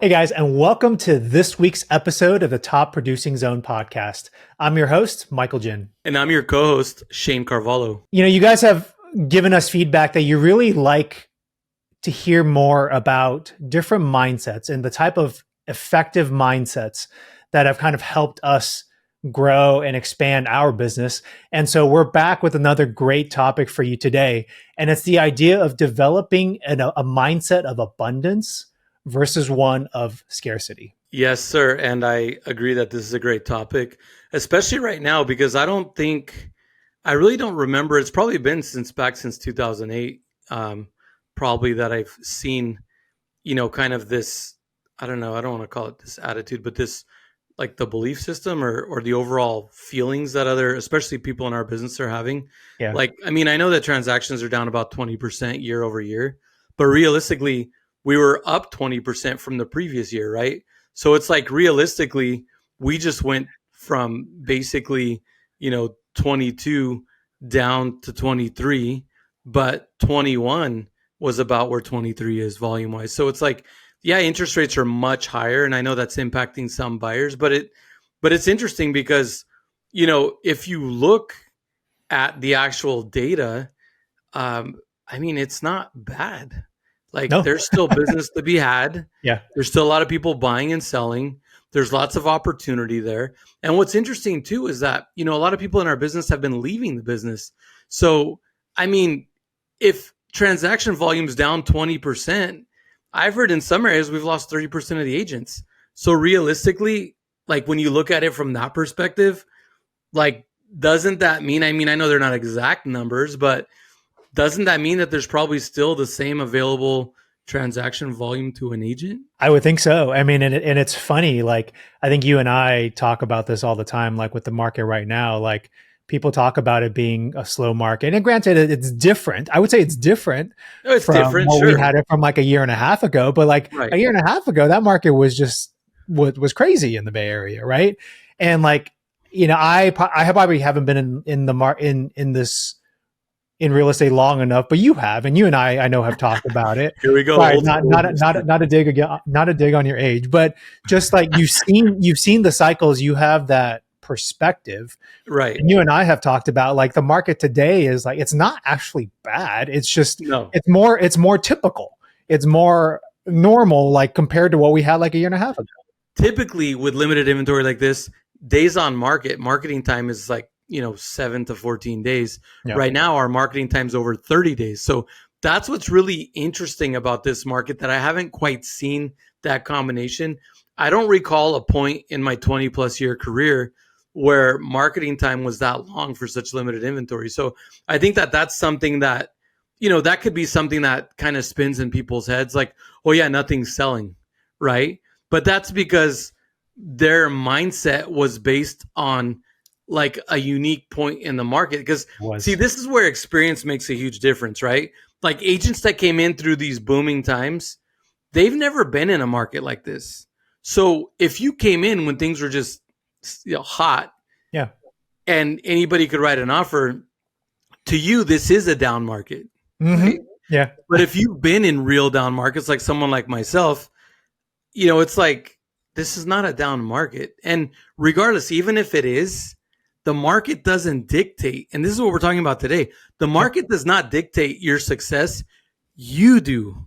Hey guys, and welcome to this week's episode of the Top Producing Zone podcast. I'm your host, Michael Jin. And I'm your co-host, Shane Carvalho. You guys have given us feedback that you really like to hear more about different mindsets and the type of effective mindsets that have kind of helped us grow and expand our business. And so we're back with another great topic for you today. And it's the idea of developing a mindset of abundance versus one of scarcity. Yes, sir. And I agree that this is a great topic, especially right now, because I really don't remember. It's probably been since 2008, probably that I've seen, kind of this, I don't know, I don't want to call it this attitude, but this like the belief system or the overall feelings that especially people in our business are having. Yeah. I know that transactions are down about 20% year over year, but realistically, we were up 20% from the previous year, right? So it's like realistically, we just went from basically, 22 down to 23, but 21 was about where 23 is volume wise. So it's like, yeah, interest rates are much higher. And I know that's impacting some buyers, but it's interesting because, if you look at the actual data, it's not bad. No. There's still business to be had. Yeah. There's still a lot of people buying and selling. There's lots of opportunity there. And what's interesting too is that, a lot of people in our business have been leaving the business. So, if transaction volume's down 20%, I've heard in some areas we've lost 30% of the agents. So realistically, when you look at it from that perspective, doesn't that mean, I know they're not exact numbers, but doesn't that mean that there's probably still the same available transaction volume to an agent? I would think so. And it's funny. I think you and I talk about this all the time, with the market right now, people talk about it being a slow market. And granted, it's different. I would say it's different. It's from different. What sure. we had it from a year and a half ago. But Right. a year and a half ago, that market was just was crazy in the Bay Area, right? And I probably haven't been in real estate long enough, but you have, and you and I know have talked about it. Here we go. Right, not a dig on your age, but just you've seen the cycles, you have that perspective, right? And you and I have talked about the market today is it's not actually bad. It's just it's more typical. It's more normal, compared to what we had a year and a half ago. Typically, with limited inventory like this, days on marketing time is 7 to 14 days. Yeah. Right now, our marketing time is over 30 days. So that's what's really interesting about this market that I haven't quite seen that combination. I don't recall a point in my 20 plus year career where marketing time was that long for such limited inventory. So I think that that's something that, that could be something that kind of spins in people's heads oh yeah, nothing's selling, right? But that's because their mindset was based on a unique point in the market. Because see, this is where experience makes a huge difference, right? Agents that came in through these booming times, they've never been in a market like this. So if you came in when things were just hot, yeah, and anybody could write an offer, to you, this is a down market. Mm-hmm. Right? Yeah. But if you've been in real down markets, like someone like myself, it's this is not a down market. And regardless, even if it is, the market doesn't dictate. And this is what we're talking about today. The market does not dictate your success. You do.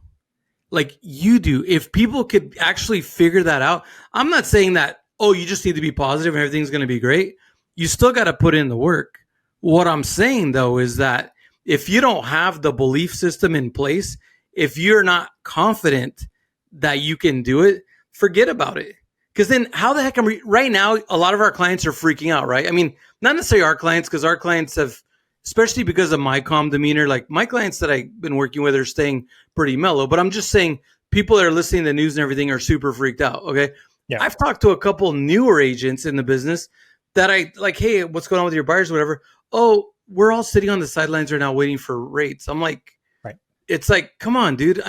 You do. If people could actually figure that out, I'm not saying that, you just need to be positive and everything's going to be great. You still got to put in the work. What I'm saying, though, is that if you don't have the belief system in place, if you're not confident that you can do it, forget about it. Because then how the heck right now, a lot of our clients are freaking out, right? Not necessarily our clients, because our clients have, especially because of my calm demeanor, my clients that I've been working with are staying pretty mellow. But I'm just saying people that are listening to the news and everything are super freaked out, okay? Yeah. I've talked to a couple newer agents in the business that I hey, what's going on with your buyers or whatever? Oh, we're all sitting on the sidelines right now waiting for rates. I'm right. It's come on, dude.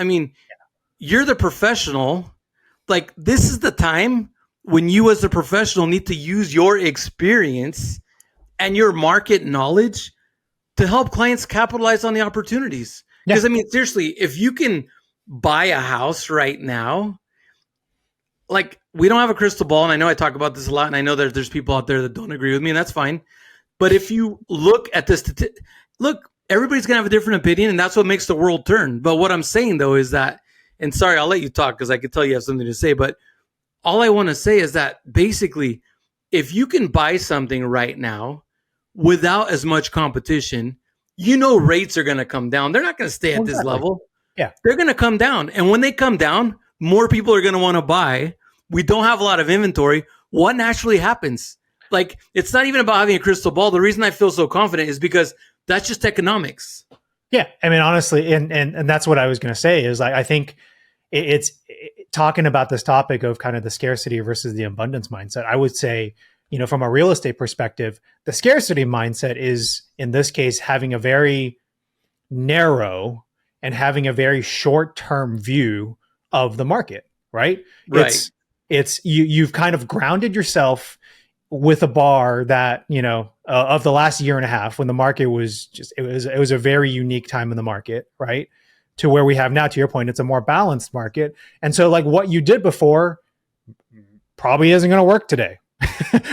You're the professional. This is the time when you as a professional need to use your experience and your market knowledge to help clients capitalize on the opportunities. Because seriously, if you can buy a house right now, like we don't have a crystal ball, and I know I talk about this a lot, and I know that there's people out there that don't agree with me, and that's fine. But if you look at this, look, everybody's gonna have a different opinion, and that's what makes the world turn. But what I'm saying though is that, and sorry, I'll let you talk because I could tell you have something to say, but all I want to say is that basically, if you can buy something right now without as much competition, you know rates are going to come down. They're not going to stay at this Exactly. level. Yeah. They're going to come down. And when they come down, more people are going to want to buy. We don't have a lot of inventory. What naturally happens? Like, it's not even about having a crystal ball. The reason I feel so confident is because that's just economics. Yeah. I mean, honestly, and that's what I was going to say is I think it's talking about this topic of kind of the scarcity versus the abundance mindset. I would say, from a real estate perspective, the scarcity mindset is in this case having a very narrow and having a very short-term view of the market, right? Right. You've kind of grounded yourself with a bar that, of the last year and a half when the market was just, it was a very unique time in the market, right? To where we have now, to your point, it's a more balanced market. And so like what you did before probably isn't going to work today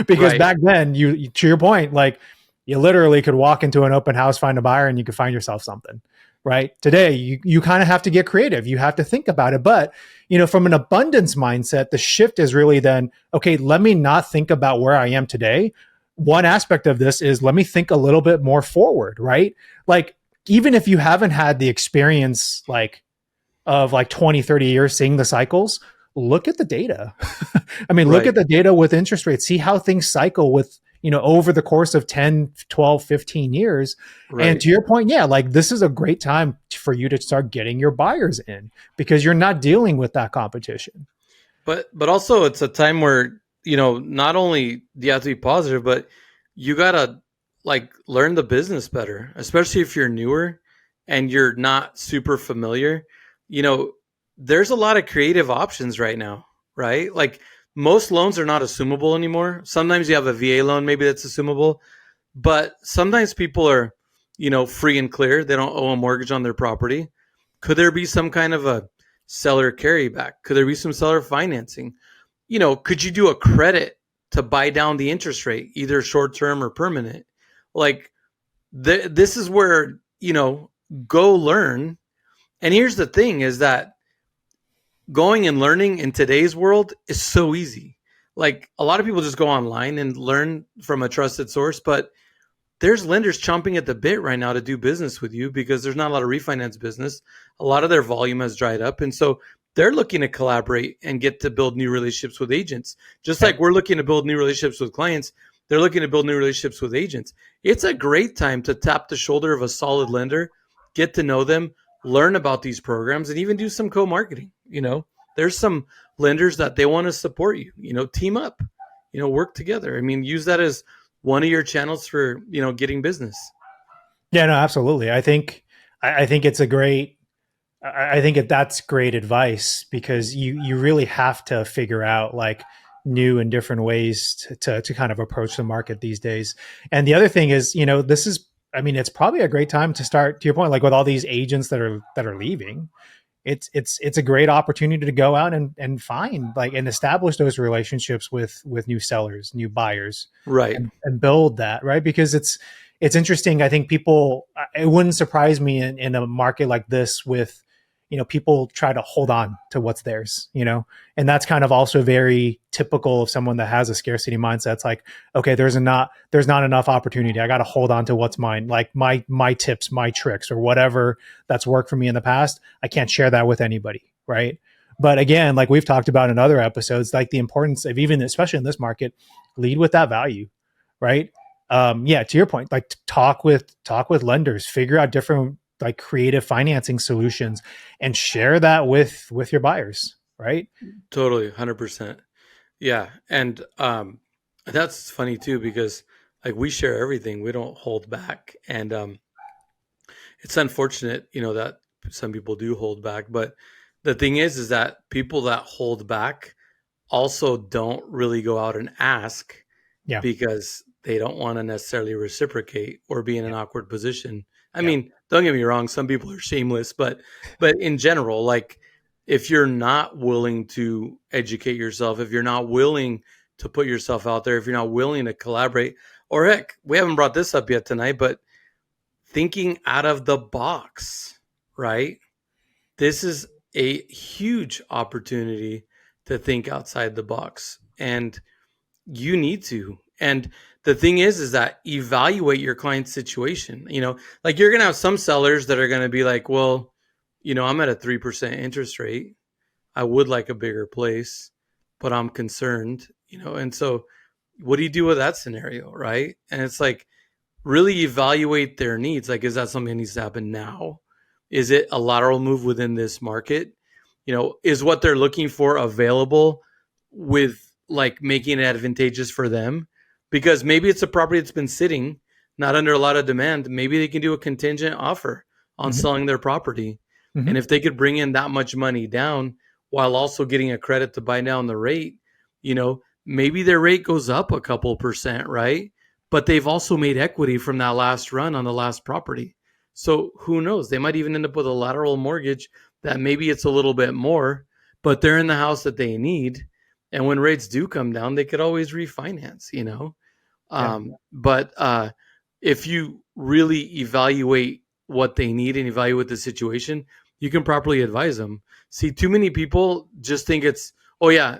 because Right. back then you, to your point, like you literally could walk into an open house, find a buyer and you could find yourself something, right? Today, you kind of have to get creative. You have to think about it. But, from an abundance mindset, the shift is really then, okay, let me not think about where I am today. One aspect of this is let me think a little bit more forward, right? Like, even if you haven't had the experience of 20, 30 years seeing the cycles, look at the data. I mean, look Right. at the data with interest rates, see how things cycle with, over the course of 10, 12, 15 years. And Right. to your point, yeah, like this is a great time for you to start getting your buyers in because you're not dealing with that competition. But also it's a time where, not only do you have to be positive, but you gotta like learn the business better, especially if you're newer and you're not super familiar. You know, there's a lot of creative options right now, right? Like most loans are not assumable anymore. Sometimes you have a VA loan, maybe that's assumable, but sometimes people are, free and clear. They don't owe a mortgage on their property. Could there be some kind of a seller carryback? Could there be some seller financing? Could you do a credit to buy down the interest rate, either short term or permanent? Like, this is where, go learn. And here's the thing is that going and learning in today's world is so easy. Like, a lot of people just go online and learn from a trusted source, but there's lenders chomping at the bit right now to do business with you because there's not a lot of refinance business. A lot of their volume has dried up. And so they're looking to collaborate and get to build new relationships with agents. Just Okay. like we're looking to build new relationships with clients, they're looking to build new relationships with agents. It's a great time to tap the shoulder of a solid lender, get to know them, learn about these programs, and even do some co-marketing. There's some lenders that they want to support you, team up, work together. I mean, use that as one of your channels for getting business. Yeah, no, absolutely. I think it's a great, I think that's great advice because you really have to figure out like new and different ways to kind of approach the market these days. And the other thing is, this is, I mean, it's probably a great time to start, to your point, like with all these agents that are leaving. It's a great opportunity to go out and find like and establish those relationships with new sellers, new buyers, Right. and build that, right? Because it's interesting. I think people, it wouldn't surprise me in a market like this with, people try to hold on to what's theirs, and that's kind of also very typical of someone that has a scarcity mindset. It's like, okay, there's not enough opportunity. I got to hold on to what's mine, like my tips, my tricks, or whatever that's worked for me in the past. I can't share that with anybody, right? But again, like we've talked about in other episodes, like the importance of even, especially in this market, lead with that value, right? Yeah, to your point, like talk with lenders, figure out different like creative financing solutions and share that with your buyers, right? Totally. 100%. Yeah. And that's funny too, because like we share everything. We don't hold back. And it's unfortunate, that some people do hold back. But the thing is that people that hold back also don't really go out and ask Yeah. because they don't want to necessarily reciprocate or be in an Yeah. awkward position. I Yeah. mean, don't get me wrong, some people are shameless, but in general, like if you're not willing to educate yourself, if you're not willing to put yourself out there, if you're not willing to collaborate, or heck, we haven't brought this up yet tonight, but thinking out of the box, right? This is a huge opportunity to think outside the box. And you need to. And the thing is that evaluate your client's situation. Like you're going to have some sellers that are going to be like, well, I'm at a 3% interest rate. I would like a bigger place, but I'm concerned, and so what do you do with that scenario? Right. And it's like, really evaluate their needs. Like, is that something that needs to happen now? Is it a lateral move within this market? Is what they're looking for available with like making it advantageous for them? Because maybe it's a property that's been sitting, not under a lot of demand. Maybe they can do a contingent offer on selling their property. And if they could bring in that much money down while also getting a credit to buy down the rate, maybe their rate goes up a couple percent, right? But they've also made equity from that last run on the last property. So who knows? They might even end up with a lateral mortgage that maybe it's a little bit more, but they're in the house that they need. And when rates do come down, they could always refinance, But if you really evaluate what they need and evaluate the situation, you can properly advise them. See, too many people just think it's, oh yeah,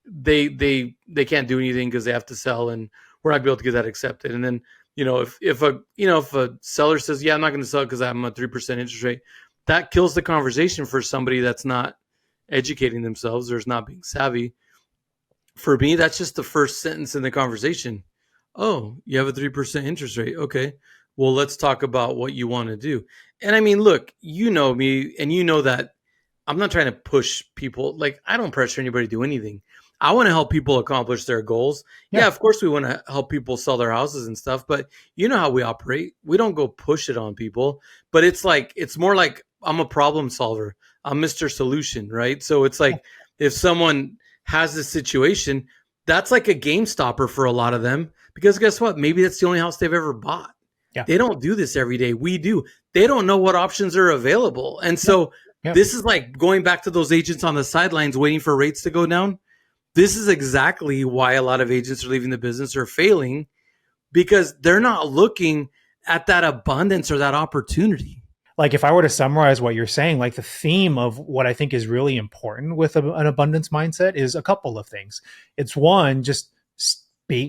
they can't do anything because they have to sell and we're not going to be able to get that accepted. And then, if a seller says, yeah, I'm not going to sell because I'm a 3% interest rate, that kills the conversation for somebody that's not educating themselves or is not being savvy. For me, that's just the first sentence in the conversation. Oh, you have a 3% interest rate. Okay. Well, let's talk about what you want to do. And I mean, look, you know me and you know that I'm not trying to push people. Like, I don't pressure anybody to do anything. I want to help people accomplish their goals. Yeah, of course we want to help people sell their houses and stuff, but you know how we operate. We don't go push it on people, but it's more like I'm a problem solver. I'm Mr. Solution, right? So it's like if someone has this situation, that's like a game stopper for a lot of them because guess what? Maybe that's the only house they've ever bought. Yeah. They don't do this every day. We do. They don't know what options are available. And so this is like going back to those agents on the sidelines waiting for rates to go down. This is exactly why a lot of agents are leaving the business or failing because they're not looking at that abundance or that opportunity. Like if I were to summarize what you're saying, like the theme of what I think is really important with an abundance mindset is a couple of things. It's one, just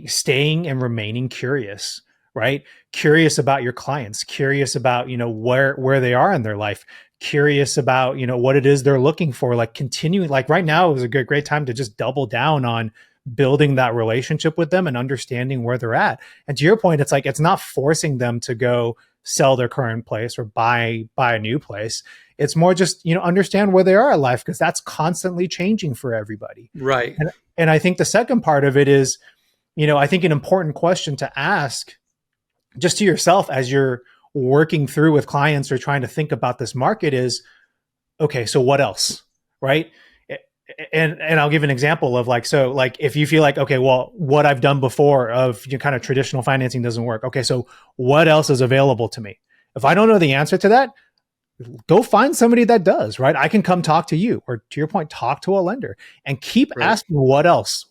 staying and remaining curious, right? Curious about your clients, curious about, where they are in their life, curious about, what it is they're looking for, like continuing, like right now is a great time to just double down on building that relationship with them and understanding where they're at. And to your point, it's like, it's not forcing them to go sell their current place or buy a new place. It's more just, understand where they are in life because that's constantly changing for everybody. Right. And I think the second part of it is, I think an important question to ask just to yourself as you're working through with clients or trying to think about this market is, okay, so what else, right? And I'll give an example of if you feel like, okay, well, what I've done before of kind of traditional financing doesn't work. Okay, so what else is available to me? If I don't know the answer to that, go find somebody that does, right? I can come talk to you, or to your point, talk to a lender and keep asking what else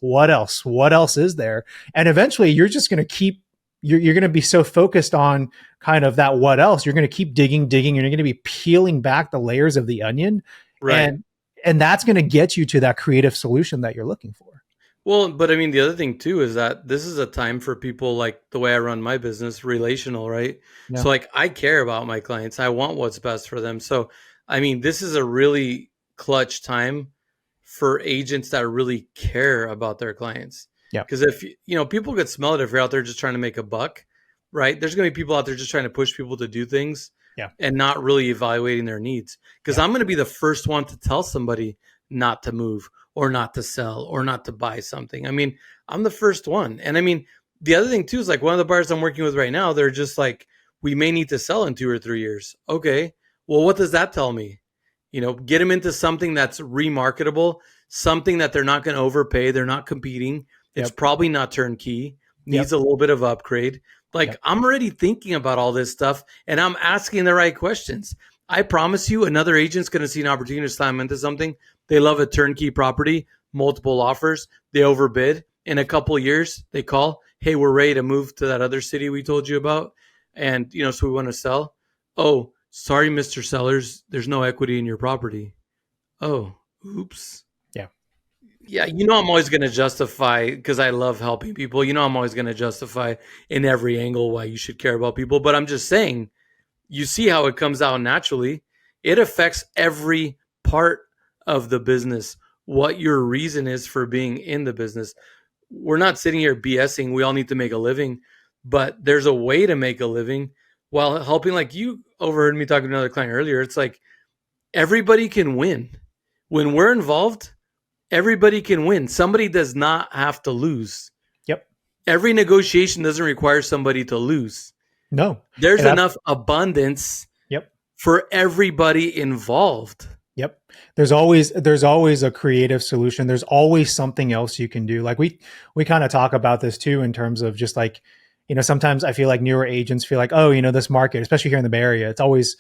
is there? And eventually you're just going to keep, you're going to be so focused on kind of that what else, you're going to keep digging, and you're going to be peeling back the layers of the onion. Right. And that's going to get you to that creative solution that you're looking for. Well, but I mean, the other thing too is that this is a time for people like the way I run my business, relational, right? Yeah. So like I care about my clients. I want what's best for them. So, I mean, this is a really clutch time for agents that really care about their clients. Yeah. Because if, people could smell it if you're out there just trying to make a buck, right? There's going to be people out there just trying to push people to do things. Yeah. And not really evaluating their needs. Because I'm going to be the first one to tell somebody not to move or not to sell or not to buy something. I mean, I'm the first one. And I mean, the other thing too is like one of the buyers I'm working with right now, they're just like, we may need to sell in 2 or 3 years. Okay. Well, what does that tell me? Get them into something that's remarketable, something that they're not going to overpay. They're not competing. It's probably not turnkey, needs a little bit of upgrade. Like I'm already thinking about all this stuff and I'm asking the right questions. I promise you, another agent's going to see an opportunity to slam into something. They love a turnkey property, multiple offers. They overbid. In a couple of years, they call, hey, we're ready to move to that other city we told you about. And, so we want to sell. Oh, sorry, Mr. Sellers. There's no equity in your property. Oh, oops. Yeah. Yeah, I'm always going to justify, because I love helping people. I'm always going to justify in every angle why you should care about people. But I'm just saying, you see how it comes out naturally. It affects every part of the business, what your reason is for being in the business. We're not sitting here BSing. We all need to make a living, but there's a way to make a living while helping. Like, you overheard me talking to another client earlier. It's like everybody can win. When we're involved, everybody can win. Somebody does not have to lose. Yep. Every negotiation doesn't require somebody to lose. No. There's enough abundance Yep. for everybody involved. Yep. There's always a creative solution. There's always something else you can do. Like we kind of talk about this too, in terms of just like, sometimes I feel like newer agents feel like, oh, this market, especially here in the Bay Area, it's always,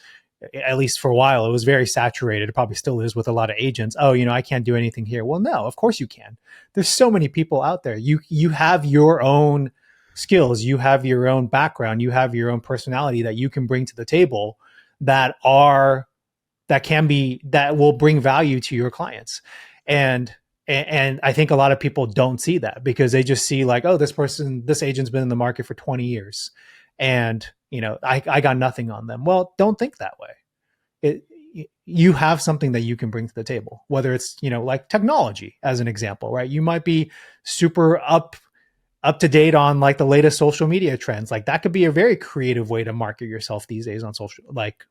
at least for a while, it was very saturated. It probably still is with a lot of agents. Oh, I can't do anything here. Well, no, of course you can. There's so many people out there. You have your own skills. You have your own background. You have your own personality that you can bring to the table that will bring value to your clients. And I think a lot of people don't see that, because they just see like, oh, this agent's been in the market for 20 years and, I got nothing on them. Well, don't think that way. You have something that you can bring to the table, whether it's, like technology as an example, right? You might be super up to date on like the latest social media trends. Like that could be a very creative way to market yourself these days on social, like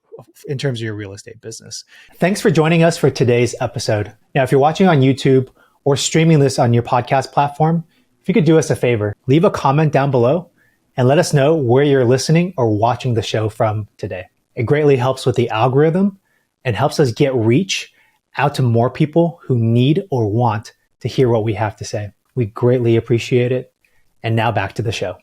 in terms of your real estate business. Thanks for joining us for today's episode. Now, if you're watching on YouTube or streaming this on your podcast platform, if you could do us a favor, leave a comment down below and let us know where you're listening or watching the show from today. It greatly helps with the algorithm and helps us get reach out to more people who need or want to hear what we have to say. We greatly appreciate it. And now back to the show.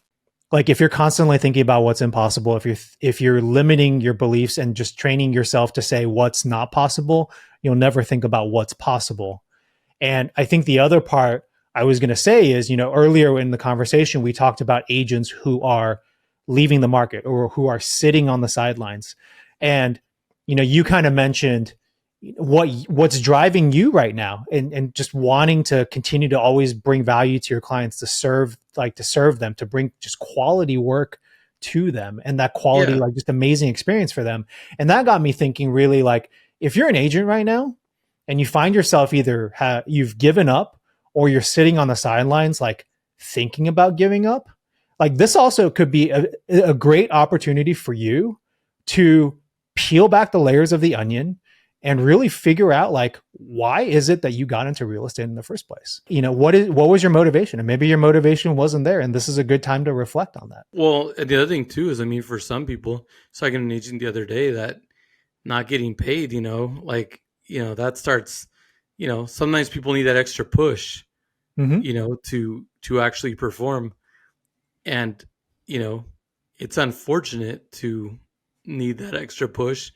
Like if you're constantly thinking about what's impossible, if you're limiting your beliefs and just training yourself to say what's not possible, you'll never think about what's possible. And I think the other part I was going to say is, earlier in the conversation, we talked about agents who are leaving the market or who are sitting on the sidelines. And, you kind of mentioned what's driving you right now and just wanting to continue to always bring value to your clients, to serve them, to bring just quality work to them and that quality, like just amazing experience for them. And that got me thinking really like, if you're an agent right now and you find yourself either you've given up or you're sitting on the sidelines, like thinking about giving up, like this also could be a great opportunity for you to peel back the layers of the onion and really figure out like, why is it that you got into real estate in the first place? What was your motivation? And maybe your motivation wasn't there. And this is a good time to reflect on that. Well, the other thing too is, for some people, so I got an agent the other day that not getting paid, that starts, sometimes people need that extra push, to actually perform. And, it's unfortunate to need that extra push.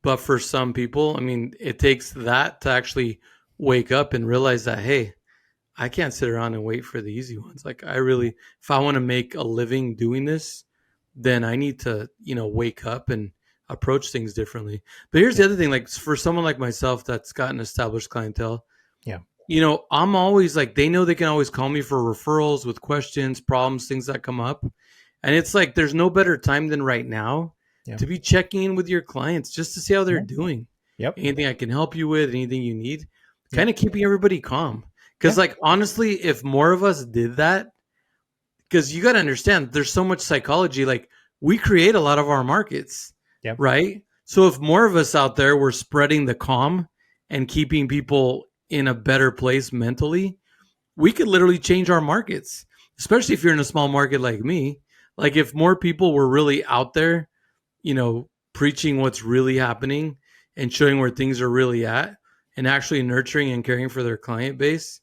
But for some people, it takes that to actually wake up and realize that, hey, I can't sit around and wait for the easy ones. Like if I want to make a living doing this, then I need to, wake up and approach things differently. But here's the other thing, like for someone like myself that's got an established clientele, I'm always like, they know they can always call me for referrals with questions, problems, things that come up. And it's like, there's no better time than right now to be checking in with your clients just to see how they're doing. Anything I can help you with, anything you need, kind of keeping everybody calm. Because like, honestly, if more of us did that, because you got to understand, there's so much psychology. Like we create a lot of our markets, right? So if more of us out there were spreading the calm and keeping people in a better place mentally, we could literally change our markets, especially if you're in a small market like me. Like if more people were really out there, preaching what's really happening and showing where things are really at and actually nurturing and caring for their client base,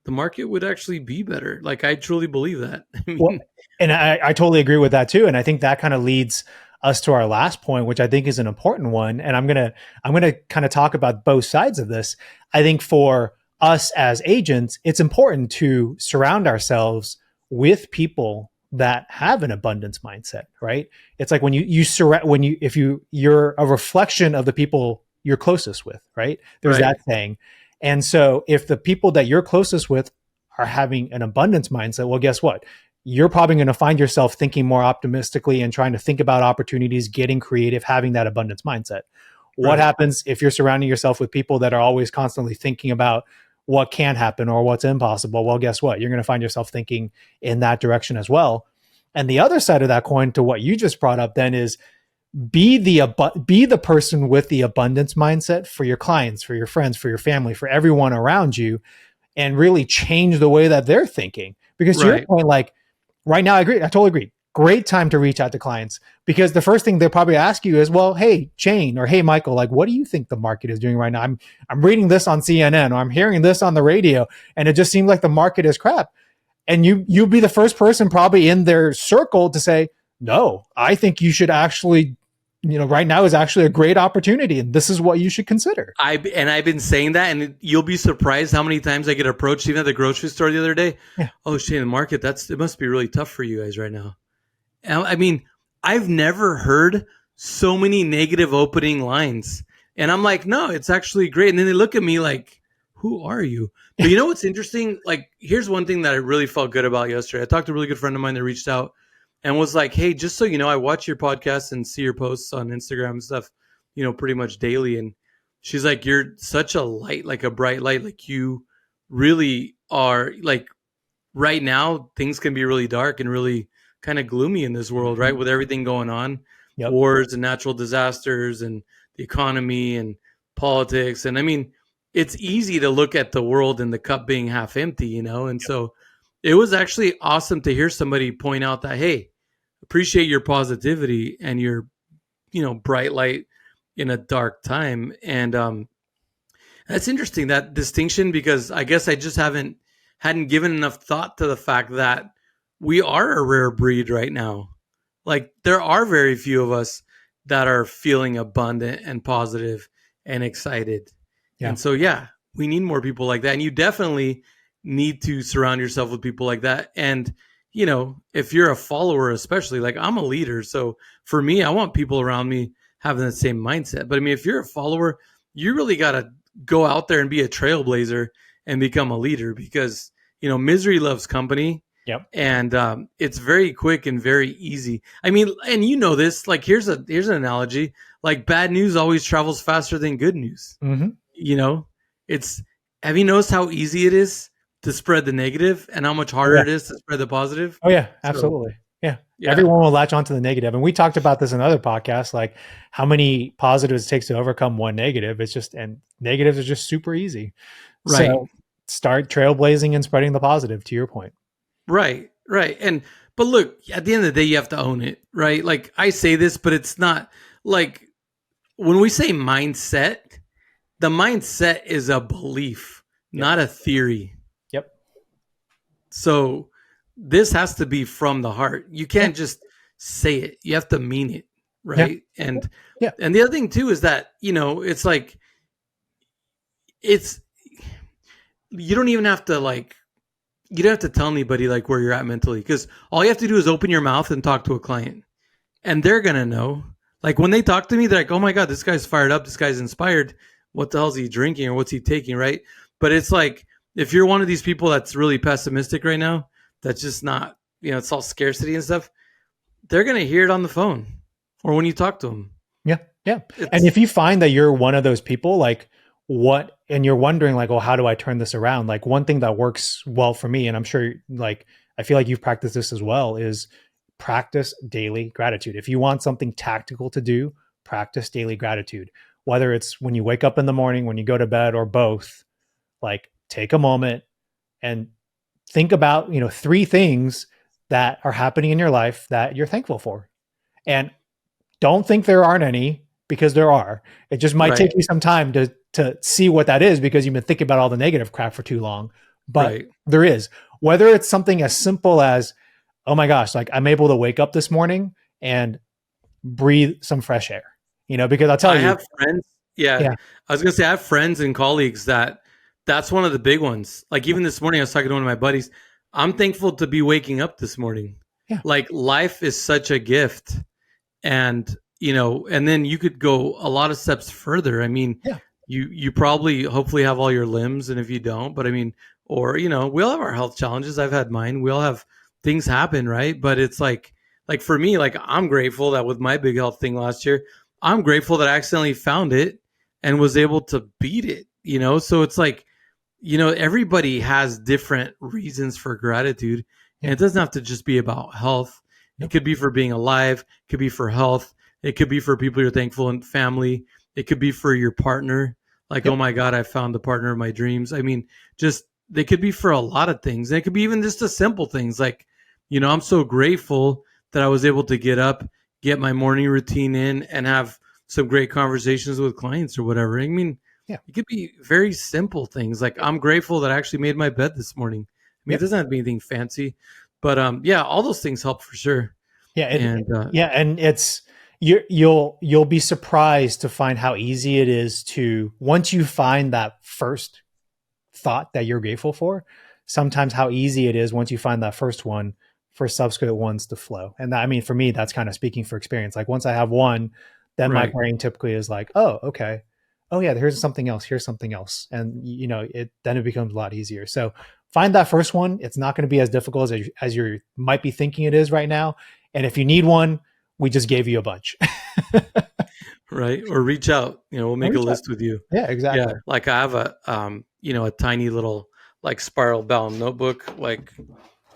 the market would actually be better. Like I truly believe that. Well, and I totally agree with that too. And I think that kind of leads us to our last point, which I think is an important one. And I'm gonna kind of talk about both sides of this. I think for us as agents, it's important to surround ourselves with people that have an abundance mindset, right? It's like when you surround when you if you you're a reflection of the people you're closest with, right? There's Right. that saying. And so if the people that you're closest with are having an abundance mindset, well, guess what? You're probably going to find yourself thinking more optimistically and trying to think about opportunities, getting creative, having that abundance mindset. What Right. happens if you're surrounding yourself with people that are always constantly thinking about what can happen or what's impossible? Well, guess what? You're going to find yourself thinking in that direction as well. And the other side of that coin to what you just brought up then is be the person with the abundance mindset for your clients, for your friends, for your family, for everyone around you, and really change the way that they're thinking. Because to your Right. point, like right now, I agree. I totally agree. Great time to reach out to clients because the first thing they'll probably ask you is, well, hey, Shane, or hey, Michael, like, what do you think the market is doing right now? I'm reading this on CNN or I'm hearing this on the radio, and it just seems like the market is crap. And you'll be the first person probably in their circle to say, no, I think you should actually, right now is actually a great opportunity, and this is what you should consider. I've been saying that, and you'll be surprised how many times I get approached, even at the grocery store the other day. Yeah. Oh, Shane, the market, it must be really tough for you guys right now. And I mean, I've never heard so many negative opening lines. And I'm like, no, it's actually great. And then they look at me like, who are you? But you know what's interesting? Like, here's one thing that I really felt good about yesterday. I talked to a really good friend of mine that reached out and was like, hey, just so you know, I watch your podcast and see your posts on Instagram and stuff, pretty much daily. And she's like, you're such a light, like a bright light. Like, you really are. Like, right now, things can be really dark and really kind of gloomy in this world, right? With everything going on, Yep. wars and natural disasters and the economy and politics. And I mean, it's easy to look at the world and the cup being half empty, And so it was actually awesome to hear somebody point out that, hey, appreciate your positivity and your, bright light in a dark time. And that's interesting, that distinction, because I guess I just hadn't given enough thought to the fact that we are a rare breed right now. Like, there are very few of us that are feeling abundant and positive and excited. Yeah. And so, yeah, we need more people like that. And you definitely need to surround yourself with people like that. And, if you're a follower, especially, like, I'm a leader. So for me, I want people around me having the same mindset. But I mean, if you're a follower, you really got to go out there and be a trailblazer and become a leader, because, misery loves company. Yep. And it's very quick and very easy. I mean, and this, like, here's an analogy. Like, bad news always travels faster than good news. Mm-hmm. Have you noticed how easy it is to spread the negative and how much harder it is to spread the positive? Oh yeah, So, absolutely. Yeah. yeah. Everyone will latch onto the negative. And we talked about this in other podcasts, like how many positives it takes to overcome one negative. And negatives are just super easy. Right. So start trailblazing and spreading the positive, to your point. Right. But look, at the end of the day, you have to own it, right? Like, I say this, but it's not like, when we say mindset, the mindset is a belief, not a theory. Yep. So this has to be from the heart. You can't just say it. You have to mean it, right? Yeah. And the other thing too is that, it's like, you don't even have to, like, you don't have to tell anybody, like, where you're at mentally, because all you have to do is open your mouth and talk to a client, and they're gonna know. Like, when they talk to me, they're like, oh my God, this guy's fired up, this guy's inspired, what the hell is he drinking or what's he taking, right? But it's like, if you're one of these people that's really pessimistic right now, that's just not, it's all scarcity and stuff, they're gonna hear it on the phone or when you talk to them. Yeah. And if you find that you're one of those people, like, and you're wondering, like, oh, how do I turn this around? Like, one thing that works well for me, and I'm sure, like, I feel like you've practiced this as well, is practice daily gratitude. If you want something tactical to do, practice daily gratitude. Whether it's when you wake up in the morning, when you go to bed, or both, like, take a moment and think about, 3 things that are happening in your life that you're thankful for. And don't think there aren't any, because there are. It just might take you some time to see what that is, because you've been thinking about all the negative crap for too long. But there is. Whether it's something as simple as, oh my gosh, like, I'm able to wake up this morning and breathe some fresh air, because I'll tell I you. have friends. Yeah. Yeah. I was going to say, I have friends and colleagues that's one of the big ones. Like even this morning, I was talking to one of my buddies. I'm thankful to be waking up this morning. Yeah. Like life is such a gift. And, and then you could go a lot of steps further. I mean, Yeah. you probably hopefully have all your limbs. And if you don't, but I mean, or, we all have our health challenges. I've had mine. We all have things happen. Right. But it's like for me, like I'm grateful that with my big health thing last year, I'm grateful that I accidentally found it and was able to beat it, So it's like, everybody has different reasons for gratitude. And it doesn't have to just be about health. It could be for being alive. It could be for health. It could be for people you're thankful and family. It could be for your partner. Like, oh my God, I found the partner of my dreams. I mean, just they could be for a lot of things. And it could be even just the simple things like, I'm so grateful that I was able to get up, get my morning routine in, and have some great conversations with clients or whatever. I mean, it could be very simple things. Like I'm grateful that I actually made my bed this morning. I mean, it doesn't have to be anything fancy, but all those things help for sure. Yeah. And it's, you'll be surprised to find how easy it is to, once you find that first thought that you're grateful for, sometimes how easy it is once you find that first one for subsequent ones to flow. And that, I mean, for me, that's kind of speaking for experience. Like once I have one, then my brain typically is like, oh, okay. Oh yeah, here's something else. Here's something else. And then it becomes a lot easier. So find that first one. It's not going to be as difficult as you might be thinking it is right now. And if you need one, we just gave you a bunch. Right. Or reach out, we'll make a list with you. Yeah, exactly. Yeah. Like I have a tiny little like spiral bound notebook. Like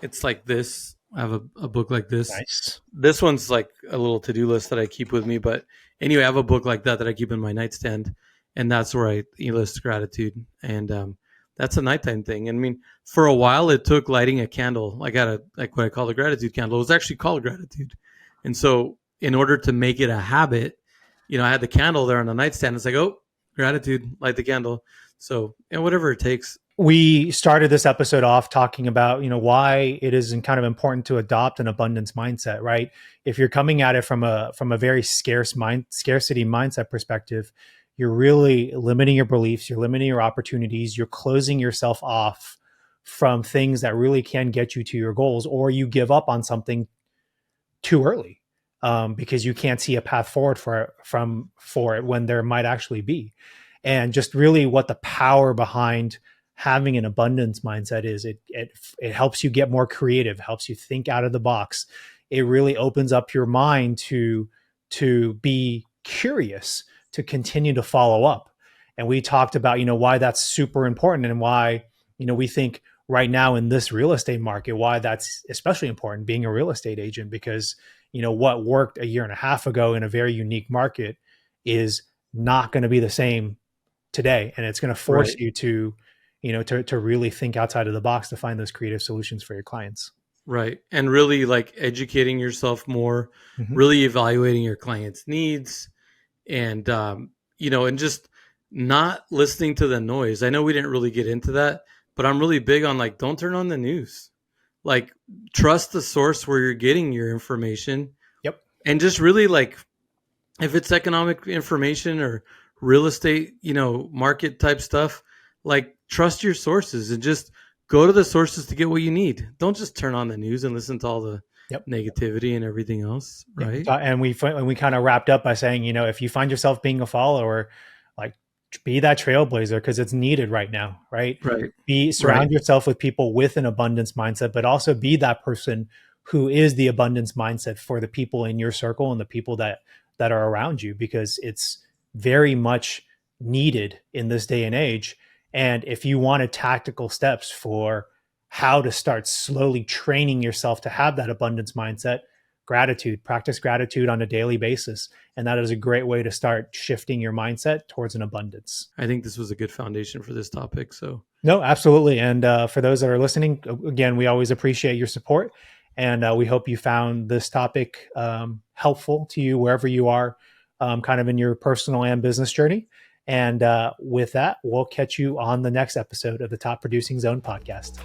it's like this. I have a book like this. Nice. This one's like a little to-do list that I keep with me. But anyway, I have a book like that I keep in my nightstand. And that's where I list gratitude. And that's a nighttime thing. And I mean, for a while, it took lighting a candle. I got like what I call a gratitude candle. It was actually called gratitude. And so in order to make it a habit, I had the candle there on the nightstand. It's like, oh, gratitude, light the candle. So, whatever it takes. We started this episode off talking about, why it is kind of important to adopt an abundance mindset, right? If you're coming at it from a very scarcity mindset perspective, you're really limiting your beliefs, you're limiting your opportunities, you're closing yourself off from things that really can get you to your goals, or you give up on something too early because you can't see a path forward for it when there might actually be. And just really what the power behind having an abundance mindset is, it helps you get more creative, helps you think out of the box. It really opens up your mind to be curious, to continue to follow up. And we talked about, why that's super important and why, we think right now in this real estate market, why that's especially important being a real estate agent, because, what worked a year and a half ago in a very unique market is not going to be the same today. And it's going to force you to, to really think outside of the box to find those creative solutions for your clients. Right. And really like educating yourself more, really evaluating your clients' needs and, and just not listening to the noise. I know we didn't really get into that, but I'm really big on like, don't turn on the news. Like trust the source where you're getting your information. Yep. And just really like, if it's economic information or real estate, market type stuff, like trust your sources and just go to the sources to get what you need. Don't just turn on the news and listen to all the negativity and everything else. Right. And we kind of wrapped up by saying, if you find yourself being a follower, like be that trailblazer because it's needed right now. Right. Surround yourself with people with an abundance mindset, but also be that person who is the abundance mindset for the people in your circle and the people that are around you, because it's very much needed in this day and age. And if you wanted tactical steps for how to start slowly training yourself to have that abundance mindset, practice gratitude on a daily basis. And that is a great way to start shifting your mindset towards an abundance. I think this was a good foundation for this topic. So no, absolutely. And for those that are listening, again, we always appreciate your support. And we hope you found this topic helpful to you wherever you are, kind of in your personal and business journey. And with that, we'll catch you on the next episode of the Top Producing Zone podcast.